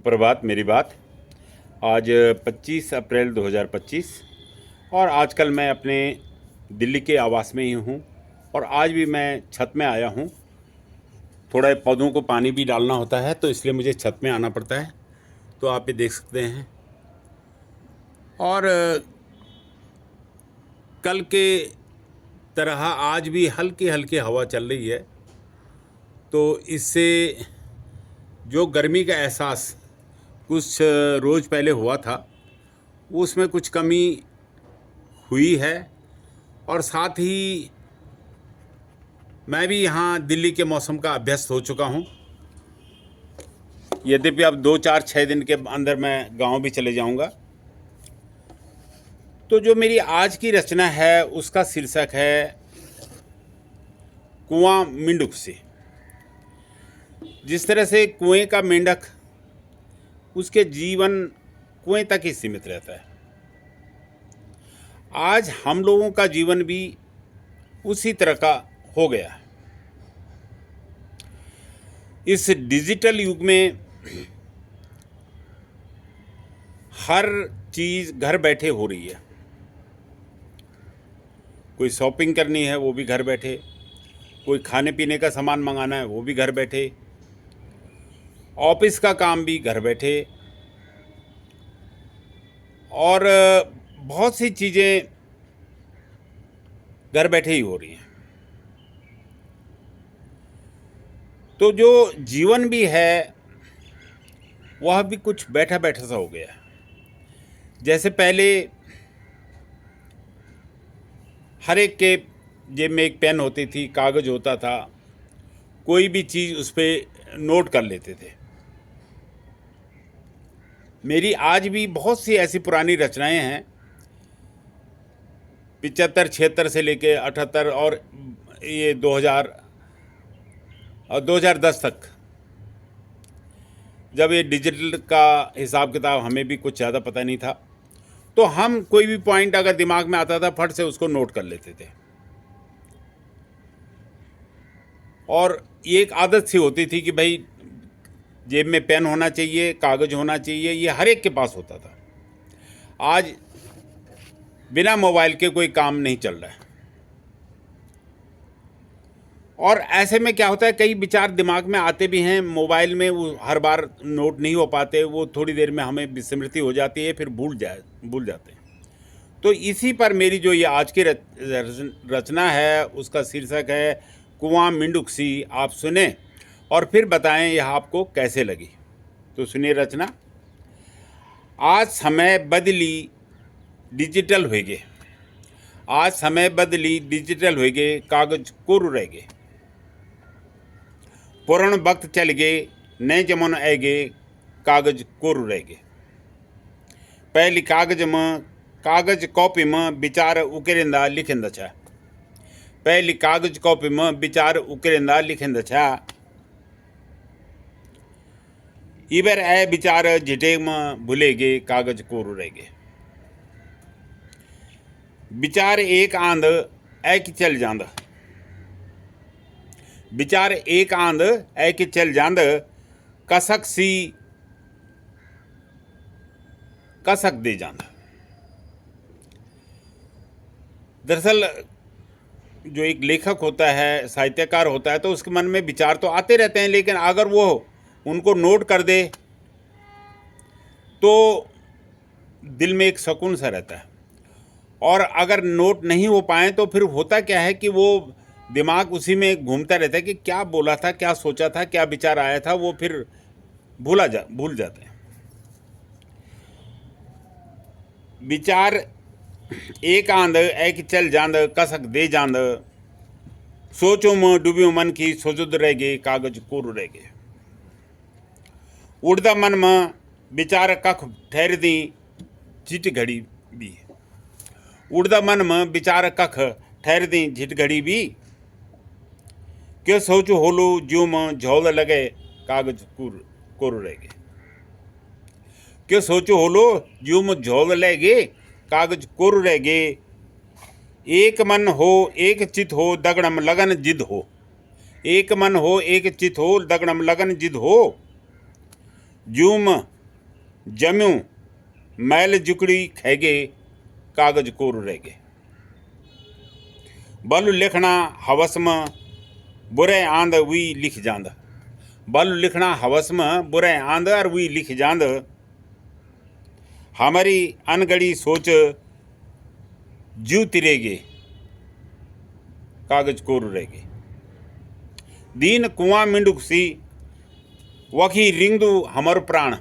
सुप्रभात। मेरी बात आज 25 अप्रैल 2025 और आजकल मैं अपने दिल्ली के आवास में ही हूँ और आज भी मैं छत में आया हूँ। थोड़ा पौधों को पानी भी डालना होता है तो इसलिए मुझे छत में आना पड़ता है, तो आप ये देख सकते हैं। और कल के तरह आज भी हल्की हल्की हवा चल रही है, तो इससे जो गर्मी का एहसास कुछ रोज़ पहले हुआ था उसमें कुछ कमी हुई है। और साथ ही मैं भी यहाँ दिल्ली के मौसम का अभ्यस्त हो चुका हूँ। यद्यपि अब 2-4-6 दिन के अंदर मैं गांव भी चले जाऊंगा। तो जो मेरी आज की रचना है उसका शीर्षक है कुआं मेंढक से। जिस तरह से कुएं का मेंढक उसके जीवन कुएं तक ही सीमित रहता है, आज हम लोगों का जीवन भी उसी तरह का हो गया है। इस डिजिटल युग में हर चीज़ घर बैठे हो रही है। कोई शॉपिंग करनी है वो भी घर बैठे, कोई खाने पीने का सामान मंगाना है वो भी घर बैठे, ऑफिस का काम भी घर बैठे, और बहुत सी चीज़ें घर बैठे ही हो रही हैं। तो जो जीवन भी है वह भी कुछ बैठा बैठा सा हो गया। जैसे पहले हर एक के जेब में एक पेन होती थी, कागज़ होता था, कोई भी चीज़ उस पर नोट कर लेते थे। मेरी आज भी बहुत सी ऐसी पुरानी रचनाएं हैं, 75-76 से लेके 78 और ये 2000 और 2010 तक, जब ये डिजिटल का हिसाब किताब हमें भी कुछ ज़्यादा पता नहीं था, तो हम कोई भी पॉइंट अगर दिमाग में आता था फट से उसको नोट कर लेते थे। और ये एक आदत सी होती थी कि भाई जेब में पेन होना चाहिए, कागज़ होना चाहिए, ये हर एक के पास होता था। आज बिना मोबाइल के कोई काम नहीं चल रहा है। और ऐसे में क्या होता है, कई विचार दिमाग में आते भी हैं, मोबाइल में वो हर बार नोट नहीं हो पाते, वो थोड़ी देर में हमें विस्मृति हो जाती है, फिर भूल जाते हैं। तो इसी पर मेरी जो ये आज की रचना है उसका शीर्षक है कुआं मेंढक सी। आप सुने और फिर बताएं यह आपको कैसे लगी। तो सुनिए रचना। आज समय बदली डिजिटल हो गए, आज समय बदली डिजिटल हो गए, कागज कोरू रह गए। पुरान वक्त चल गए, नए जमाना आ गए, कागज कोरू रह गए। पहली कागज कॉपी में विचार उकेरिंदा लिखिंदा छा, पहली कागज कॉपी में विचार उकेरिंदा लिखिंदा छा। इबर ए विचार झिटे में भूले गए, कागज कोरू रह गए। विचार एक आंध ऐ कि चल जांद, विचार एक आंध ऐ कि चल जांद, कसक सी कसक दे जांद। दरअसल जो एक लेखक होता है, साहित्यकार होता है, तो उसके मन में विचार तो आते रहते हैं, लेकिन अगर वो उनको नोट कर दे तो दिल में एक सुकून सा रहता है। और अगर नोट नहीं हो पाए तो फिर होता क्या है कि वो दिमाग उसी में घूमता रहता है कि क्या बोला था, क्या सोचा था, क्या विचार आया था, वो फिर भूल जाते हैं। विचार एक आंध ऐ कि चल जांद, कसक दे जांद। सोचो में डूबियो मन की सोजुद रह गए, कागज कोरू रह गए। उड़दा मन में विचार कख ठहर दी, झिट घड़ी भी। उड़दा मन में विचार कख ठहर दी, झिट घड़ी भी। क्यों सोचो होलो ज्यों में झोल लगे, कागज कोरू रह गए। क्यों सोचो होलो ज्यों में झोल लगे, कागज कोरू रह गए। एक मन हो एक चित हो, दगड़म लगन जिद हो। एक मन हो एक चित हो, दगड़म लगन जिद हो। ज्यूम जम्यूं मैल जुकड़ी खैगे कागज कोर रह गए। बल लिखना हवस में बुरे आंद वी लिख जांद। बल लिखना हवस में बुरे आंद और वी लिख जांद। हमारी अनगढ़ी सोच जू तिरेगे कागज कोर रह गए। दीन कुआं मिंडुक सी वखी रिंगदू हमर प्राण।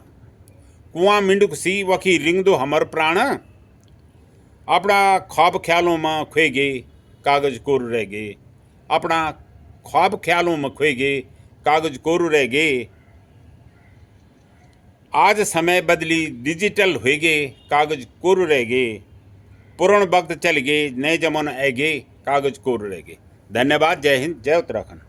कुआं मिंडुक सी वखी रिंगदू हमर प्राण। अपना ख्वाब ख्यालों में खोए गए कागज कोर रह गए। अपना ख्वाब ख्यालों में खोए गए कागज कोर रह गए। आज समय बदली डिजिटल हो गए कागज कोर रह गए। पुरान वक्त चल गए नए जमाने आ गए कागज कोर रह गए। धन्यवाद। जय हिंद, जय उत्तराखंड।